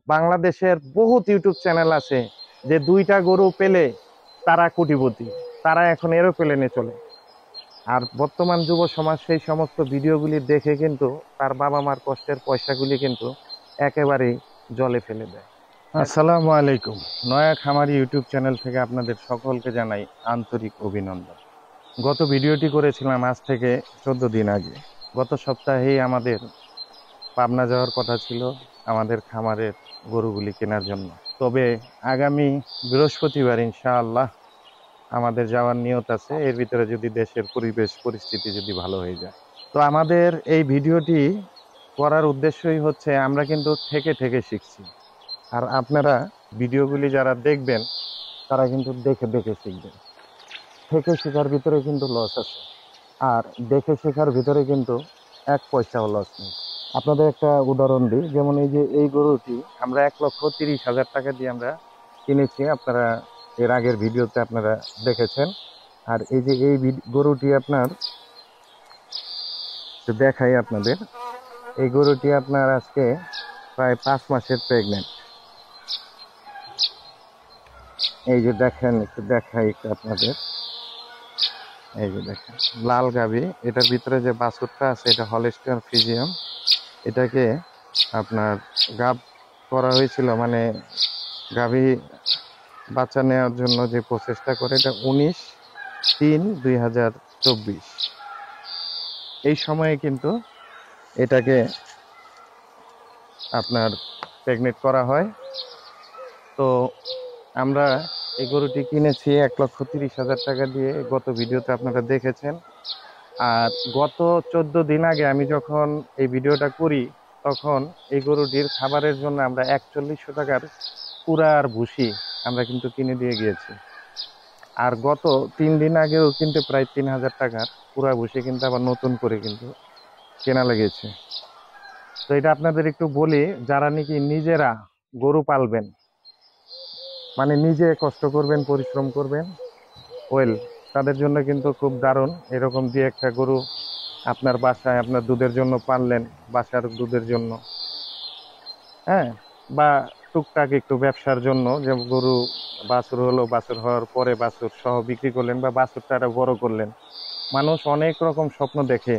বাংলাদেশের বহুত YouTube channel আছে যে দুইটা গরু পেলে তারা কোটিপতি, তারা এখন এরোপ্লেনে চলে। আর বর্তমান যুব সমাজ সেই সমস্ত ভিডিওগুলি দেখে কিন্তু তার বাবা মার কষ্টের পয়সাগুলি কিন্তু একেবারেই জলে ফেলে দেয়। আসসালামু আলাইকুম। নয়া খামারি ইউটিউব চ্যানেল থেকে আপনাদের সকলকে জানাই আন্তরিক অভিনন্দন। গত ভিডিওটি করেছিলাম আজ থেকে 14 দিন আগে। গত সপ্তাহেই আমাদের পাবনা যাওয়ার কথা ছিল আমাদের খামারের গরুগুলি কেনার জন্য। তবে আগামী বৃহস্পতিবার ইনশাআল্লাহ আমাদের যাওয়ার নিয়ত আছে, এর ভিতরে যদি দেশের পরিবেশ পরিস্থিতি যদি ভালো হয়ে যায়। তো আমাদের এই ভিডিওটি করার উদ্দেশ্যই হচ্ছে আমরা কিন্তু থেকে থেকে শিখছি, আর আপনারা ভিডিওগুলি যারা দেখবেন তারা কিন্তু দেখে দেখে শিখবেন। থেকে শেখার ভিতরে কিন্তু লস আছে, আর দেখে শেখার ভিতরে কিন্তু এক পয়সাও লস নেই। আপনাদের একটা উদাহরণ দিই, যেমন এই যে এই গরুটি আমরা 1,30,000 টাকা দিয়ে আমরা কিনেছি, আপনারা এর আগের ভিডিওতে আপনারা দেখেছেন। আর এই যে এই গরুটি আপনার দেখাই আপনাদের, এই গরুটি আপনার আজকে প্রায় 5 মাসের প্রেগনেন্ট। এই যে দেখেন, একটু দেখাই আপনাদের, এই যে দেখেন লাল গাভী, এটার ভিতরে যে বাছুরটা আছে এটা হলস্টিয়ান ফ্রিজিয়ান। এটাকে আপনার গাব করা হয়েছিল, মানে গাভী বাচ্চা নেওয়ার জন্য যে প্রসেসটা করে, এটা 19/3/2024 এই সময়ে কিন্তু এটাকে আপনার প্রেগনেন্ট করা হয়। তো আমরা এই গরুটি কিনেছি 1,30,000 টাকা দিয়ে, গত ভিডিওতে আপনারা দেখেছেন। আর গত 14 দিন আগে আমি যখন এই ভিডিওটা করি তখন এই গরুটির খাবারের জন্য আমরা 4100 টাকার পুরা আর ভুসি আমরা কিন্তু কিনে দিয়ে গিয়েছি। আর গত 3 দিন আগেও কিন্তু প্রায় 3,000 টাকার পুরা ভুসি কিন্তু আবার নতুন করে কিন্তু কেনা লেগেছে। তো এটা আপনাদের একটু বলি, যারা নাকি নিজেরা গরু পালবেন, মানে নিজে কষ্ট করবেন, পরিশ্রম করবেন, ওয়েল, তাদের জন্য কিন্তু খুব দারুণ। এরকম দিয়ে একটা গরু আপনার বাসায় আপনার দুধের জন্য পাললেন, বাসার দুধের জন্য, হ্যাঁ, বা টুকটাক একটু ব্যবসার জন্য, যে গরু বাছুর হলো, বাছুর হওয়ার পরে বাছুর সহ বিক্রি করলেন বা বাছুরটা আরো বড় করলেন। মানুষ অনেক রকম স্বপ্ন দেখে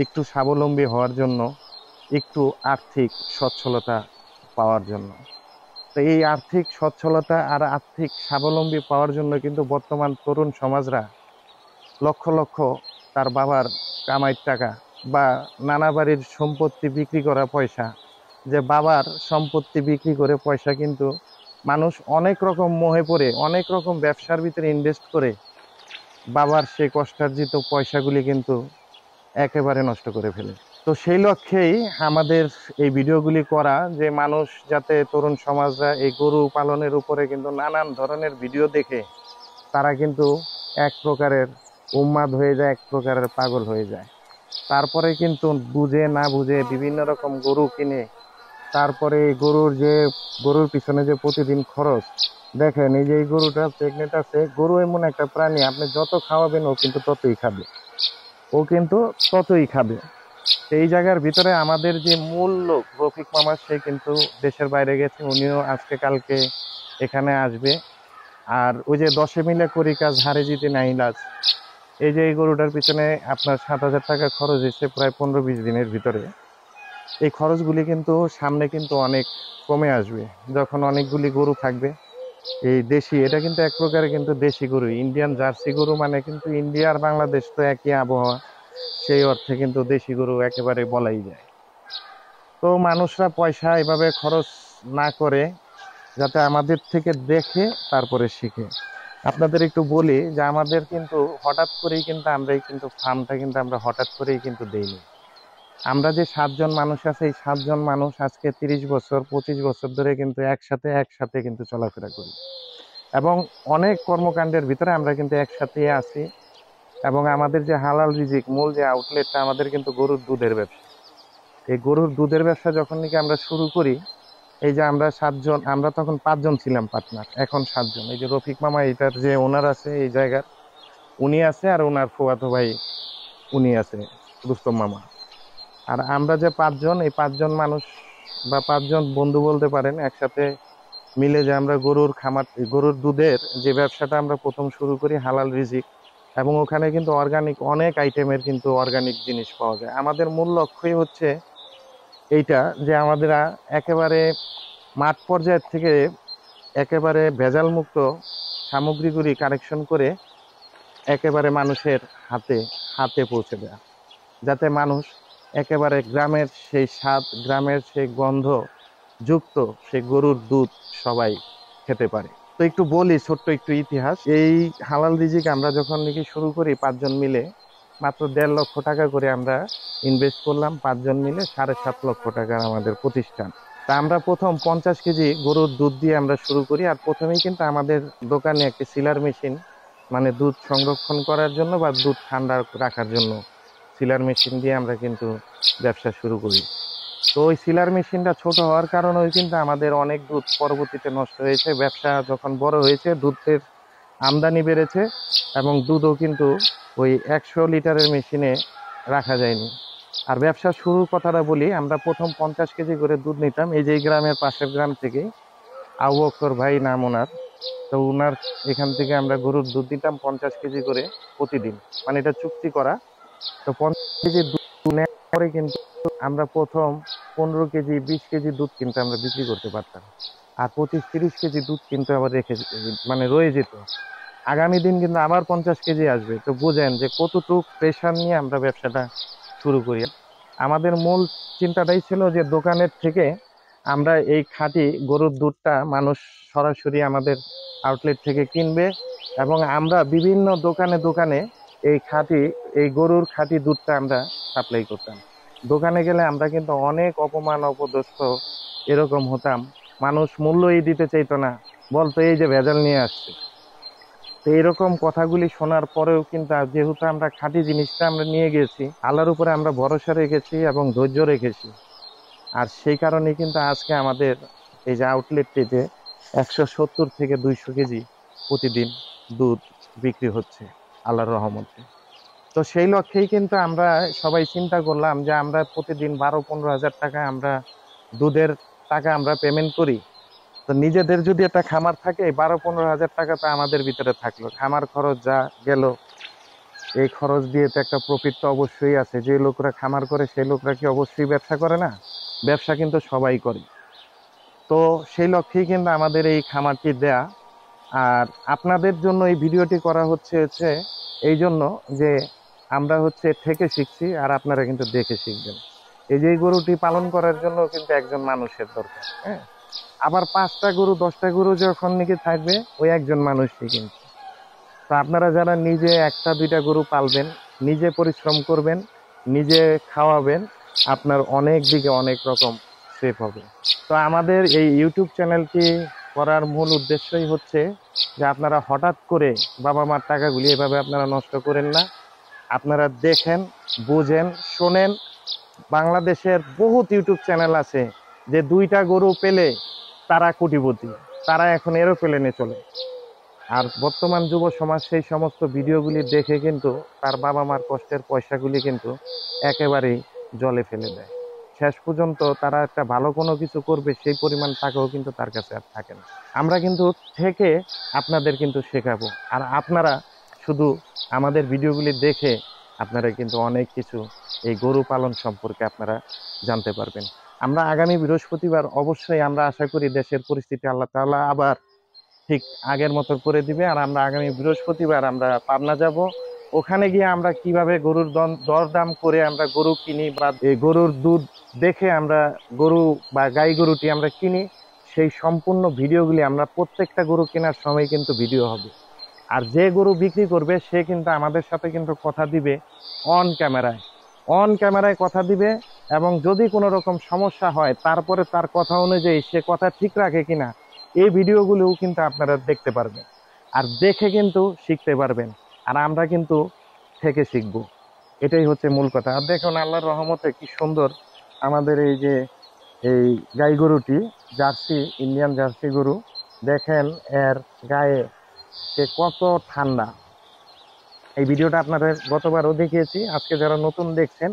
একটু স্বাবলম্বী হওয়ার জন্য, একটু আর্থিক সচ্ছলতা পাওয়ার জন্য। তো এই আর্থিক সচ্ছলতা আর আর্থিক স্বাবলম্বী পাওয়ার জন্য কিন্তু বর্তমান তরুণ সমাজরা লক্ষ লক্ষ তার বাবার কামাইয়ের টাকা বা নানা বাড়ির সম্পত্তি বিক্রি করা পয়সা, যে বাবার সম্পত্তি বিক্রি করে পয়সা কিন্তু মানুষ অনেক রকম মোহে পড়ে অনেক রকম ব্যবসার ভিতরে ইনভেস্ট করে বাবার সেই কষ্টার্জিত পয়সাগুলি কিন্তু একেবারে নষ্ট করে ফেলে। তো সেই লক্ষ্যেই আমাদের এই ভিডিওগুলি করা, যে মানুষ যাতে তরুণ সমাজরা এই গরু পালনের উপরে কিন্তু নানান ধরনের ভিডিও দেখে তারা কিন্তু এক প্রকারের উন্মাদ হয়ে যায়, এক প্রকারের পাগল হয়ে যায়। তারপরে কিন্তু বুঝে না বুঝে বিভিন্ন রকম গরু কিনে, তারপরে এই গরুর পিছনে যে প্রতিদিন খরচ, দেখেন এই যে এই গরুটা প্রেগনেন্ট আছে, গরু এমন একটা প্রাণী, আপনি যত খাওয়াবেন ও কিন্তু ততই খাবে, ও কিন্তু ততই খাবে। এই জায়গার ভিতরে আমাদের যে মূল লোক রফিক মামা, সে কিন্তু দেশের বাইরে গেছে, উনিও আজকে কালকে এখানে আসবে। আর ওই যে 10 মিলে করি কাজ হারে জিতে নাই লাজ, এই যে এই গরুটার পিছনে আপনার 7,000 টাকা খরচ হয়েছে প্রায় 15-20 দিনের ভিতরে। এই খরচগুলি কিন্তু সামনে কিন্তু অনেক কমে আসবে, যখন অনেকগুলি গরু থাকবে। এই দেশি, এটা কিন্তু এক প্রকারে কিন্তু দেশি গরু, ইন্ডিয়ান জার্সি গরু, মানে কিন্তু ইন্ডিয়া আর বাংলাদেশ তো একই আবহাওয়া, সেই অর্থে কিন্তু দেশি গরু একেবারে বলাই যায়। তো মানুষরা পয়সা এভাবে খরচ না করে যাতে আমাদের থেকে দেখে তারপরে শিখে। আপনাদের একটু বলি যে আমাদের কিন্তু হঠাৎ করেই কিন্তু আমরাই কিন্তু ফার্মটা কিন্তু আমরা হঠাৎ করেই কিন্তু দেইনি। আমরা যে 7 জন মানুষ আছে, এই 7 জন মানুষ আজকে 30 বছর 25 বছর ধরে কিন্তু একসাথে কিন্তু চলাফেরা করি, এবং অনেক কর্মকাণ্ডের ভিতরে আমরা কিন্তু একসাথে আছি। এবং আমাদের যে হালাল রিজিক মূল যে আউটলেটটা আমাদের কিন্তু গরুর দুধের ব্যবসা। এই গরুর দুধের ব্যবসা যখন নাকি আমরা শুরু করি, এই যে আমরা 7 জন, আমরা তখন 5 জন ছিলাম পার্টনার, এখন 7 জন। এই যে রফিক মামা, এটার যে ওনার আছে এই জায়গার, উনি আছে, আর ওনার ফুফাতো ভাই উনি আছে, রুস্তম মামা। আর আমরা যে 5 জন, এই 5 জন মানুষ বা 5 জন বন্ধু বলতে পারেন একসাথে মিলে যে আমরা গরুর খামার, গরুর দুধের যে ব্যবসাটা আমরা প্রথম শুরু করি হালাল রিজিক, এবং ওখানে কিন্তু অর্গানিক অনেক আইটেমের কিন্তু অর্গানিক জিনিস পাওয়া যায়। আমাদের মূল লক্ষ্যই হচ্ছে এইটা যে আমাদের একেবারে মাঠ পর্যায়ের থেকে একেবারে ভেজাল মুক্ত সামগ্রীগুলি কালেকশন করে একেবারে মানুষের হাতে হাতে পৌঁছে দেয়া, যাতে মানুষ একেবারে গ্রামের সেই স্বাদ, গ্রামের সেই গন্ধ যুক্ত সেই গরুর দুধ সবাই খেতে পারে। তো একটু বলি ছোট্ট একটু ইতিহাস। এই হালাল রিজিক আমরা যখন নাকি শুরু করি 5 জন মিলে, মাত্র 1.5 লক্ষ টাকা করে আমরা ইনভেস্ট করলাম। 5 জন মিলে 7.5 লক্ষ টাকার আমাদের প্রতিষ্ঠান। তা আমরা প্রথম 50 কেজি গরুর দুধ দিয়ে আমরা শুরু করি। আর প্রথমেই কিন্তু আমাদের দোকানে একটি সিলার মেশিন, মানে দুধ সংরক্ষণ করার জন্য বা দুধ ঠান্ডা রাখার জন্য সিলার মেশিন দিয়ে আমরা কিন্তু ব্যবসা শুরু করি। তো ওই সিলার মেশিনটা ছোট হওয়ার কারণে কিন্তু আমাদের অনেক দুধ পরবর্তীতে নষ্ট হয়েছে। ব্যবসা যখন বড় হয়েছে, দুধের আমদানি বেড়েছে এবং দুধও কিন্তু ওই 100 লিটারের মেশিনে রাখা যায়নি। আর ব্যবসা শুরুর কথাটা বলি, আমরা প্রথম 50 কেজি করে দুধ নিতাম এই যে গ্রামের পাশের গ্রাম থেকে, আবু বকর ভাই নাম ওনার। তো ওনার এখান থেকে আমরা গরুর দুধ দিতাম 50 কেজি করে প্রতিদিন, মানে এটা চুক্তি করা। তো 50 কেজি দুধ নেওয়ার পরে কিন্তু আমরা প্রথম 15 কেজি 20 কেজি দুধ কিন্তু আমরা বিক্রি করতে পারতাম। আর 25-30 কেজি দুধ কিন্তু আবার রেখে মানে রয়ে যেত। আগামী দিন কিন্তু আবার 50 কেজি আসবে। তো বুঝেন যে কতটুক প্রেশার নিয়ে আমরা ব্যবসাটা শুরু করি। আমাদের মূল চিন্তাটাই ছিল যে দোকানের থেকে আমরা এই খাঁটি গরুর দুধটা মানুষ সরাসরি আমাদের আউটলেট থেকে কিনবে, এবং আমরা বিভিন্ন দোকানে দোকানে এই গরুর খাঁটি দুধটা আমরা সাপ্লাই করতাম। দোকানে গেলে আমরা কিন্তু অনেক অপমান অপদস্থ এরকম হতাম। মানুষ মূল্যই দিতে চাইতো না, বলতো এই যে ভেজাল নিয়ে আসছে। তো এইরকম কথাগুলি শোনার পরেও কিন্তু যেহেতু আমরা খাঁটি জিনিসটা আমরা নিয়ে গেছি, আল্লাহর উপরে আমরা ভরসা রেখেছি এবং ধৈর্য রেখেছি। আর সেই কারণে কিন্তু আজকে আমাদের এই যে আউটলেটটিতে 170 থেকে 200 কেজি প্রতিদিন দুধ বিক্রি হচ্ছে আল্লাহর রহমতে। তো সেই লক্ষ্যেই কিন্তু আমরা সবাই চিন্তা করলাম যে আমরা প্রতিদিন 12-15 হাজার টাকা আমরা দুধের টাকা আমরা পেমেন্ট করি। তো নিজেদের যদি একটা খামার থাকে, 12-15 হাজার টাকা তো আমাদের ভিতরে থাকলো, খামার খরচ যা গেল, এই খরচ দিয়ে তো একটা প্রফিট তো অবশ্যই আছে। যে লোকরা খামার করে সেই লোকরা কি অবশ্যই ব্যবসা করে না? ব্যবসা কিন্তু সবাই করে। তো সেই লক্ষ্যেই কিন্তু আমাদের এই খামারটি দেয়া। আর আপনাদের জন্য এই ভিডিওটি করা হচ্ছে এই জন্য যে আমরা থেকে শিখছি, আর আপনারা কিন্তু দেখে শিখবেন। এই যে এই গরুটি পালন করার জন্য কিন্তু একজন মানুষের দরকার, হ্যাঁ। আবার 5টা গরু 10টা গরু যখন নাকি থাকবে, ওই একজন মানুষই কিন্তু। তো আপনারা যারা নিজে 1টা 2টা গরু পালবেন, নিজে পরিশ্রম করবেন, নিজে খাওয়াবেন, আপনার অনেক দিকে অনেক রকম সেভ হবে। তো আমাদের এই ইউটিউব চ্যানেলটি করার মূল উদ্দেশ্যই হচ্ছে যে আপনারা হঠাৎ করে বাবা মার টাকাগুলি এভাবে আপনারা নষ্ট করেন না। আপনারা দেখেন, বুঝেন, শোনেন। বাংলাদেশের বহুত ইউটিউব চ্যানেল আছে যে 2টা গরু পেলে তারা কোটিপতি, তারা এখন এরোপ্লেনে চলে। আর বর্তমান যুব সমাজ সেই সমস্ত ভিডিওগুলি দেখে কিন্তু তার বাবা মার কষ্টের পয়সাগুলি কিন্তু একেবারেই জলে ফেলে দেয়। শেষ পর্যন্ত তারা একটা ভালো কোনো কিছু করবে, সেই পরিমাণ টাকাও কিন্তু তার কাছে আর থাকে না। আমরা কিন্তু থেকে আপনাদের কিন্তু শেখাবো, আর আপনারা শুধু আমাদের ভিডিওগুলি দেখে আপনারা কিন্তু অনেক কিছু এই গরু পালন সম্পর্কে আপনারা জানতে পারবেন। আমরা আগামী বৃহস্পতিবার অবশ্যই আমরা আশা করি দেশের পরিস্থিতি আল্লাহ তাআলা আবার ঠিক আগের মতো করে দিবে। আর আমরা আগামী বৃহস্পতিবার আমরা পাবনা যাব। ওখানে গিয়ে আমরা কিভাবে গরুর দরদাম করে আমরা গরু কিনি, বা এই গরুর দুধ দেখে আমরা গরু বা গাই গরুটি আমরা কিনি, সেই সম্পূর্ণ ভিডিওগুলি আমরা প্রত্যেকটা গরু কেনার সময় কিন্তু ভিডিও হবে। আর যে গরু বিক্রি করবে সে কিন্তু আমাদের সাথে কিন্তু কথা দিবে অন ক্যামেরায় কথা দিবে। এবং যদি কোনো রকম সমস্যা হয়, তারপরে তার কথা অনুযায়ী সে কথা ঠিক রাখে কিনা, এই ভিডিওগুলোও কিন্তু আপনারা দেখতে পারবেন, আর দেখে কিন্তু শিখতে পারবেন। আর আমরা কিন্তু থেকে শিখব, এটাই হচ্ছে মূল কথা। আর দেখুন আল্লাহর রহমতে কি সুন্দর আমাদের এই যে এই গাই গরুটি, জার্সি, ইন্ডিয়ান জার্সি গরু। দেখেন এর গায়ে সে কত ঠান্ডা। এই ভিডিওটা আপনাদের গতবারও দেখিয়েছি, আজকে যারা নতুন দেখছেন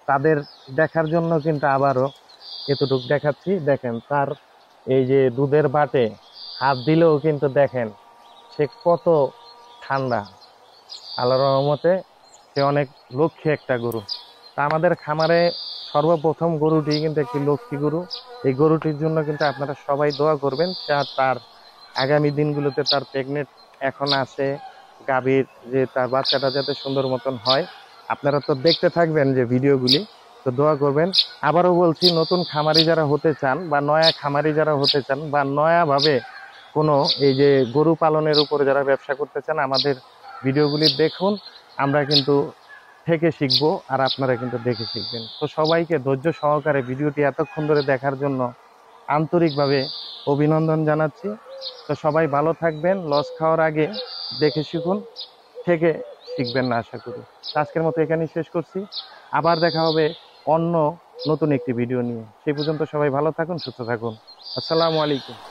তাদের দেখার জন্য কিন্তু আবারও এতটুক দেখাচ্ছি। দেখেন তার এই যে দুধের বাটে হাত দিলেও কিন্তু দেখেন সে কত ঠান্ডা। আল্লাহর রহমতে সে অনেক লক্ষ্মী একটা গরু। তা আমাদের খামারে সর্বপ্রথম গরুটি কিন্তু একটি লক্ষ্মী গরু। এই গরুটির জন্য কিন্তু আপনারা সবাই দোয়া করবেন, তার আগামী দিনগুলোতে তার প্রেগনেন্ট এখন আছে গাভীর, যে তার বাচ্চাটা যাতে সুন্দর মতন হয়। আপনারা তো দেখতে থাকবেন যে ভিডিওগুলি, তো দোয়া করবেন। আবারও বলছি, নতুন খামারি যারা হতে চান বা নয়া খামারি যারা হতে চান বা নয়া ভাবে কোনো এই যে গরু পালনের উপরে যারা ব্যবসা করতে চান, আমাদের ভিডিওগুলি দেখুন। আমরা কিন্তু থেকে শিখবো আর আপনারা কিন্তু দেখে শিখবেন। তো সবাইকে ধৈর্য সহকারে ভিডিওটি এতক্ষণ ধরে দেখার জন্য আন্তরিকভাবে অভিনন্দন জানাচ্ছি। তো সবাই ভালো থাকবেন, লস খাওয়ার আগে দেখে শিখুন, থেকে শিখবেন না আশা করি। আজকের মতো এখানেই শেষ করছি। আবার দেখা হবে অন্য নতুন একটি ভিডিও নিয়ে। সেই পর্যন্ত সবাই ভালো থাকুন, সুস্থ থাকুন। আসসালামু আলাইকুম।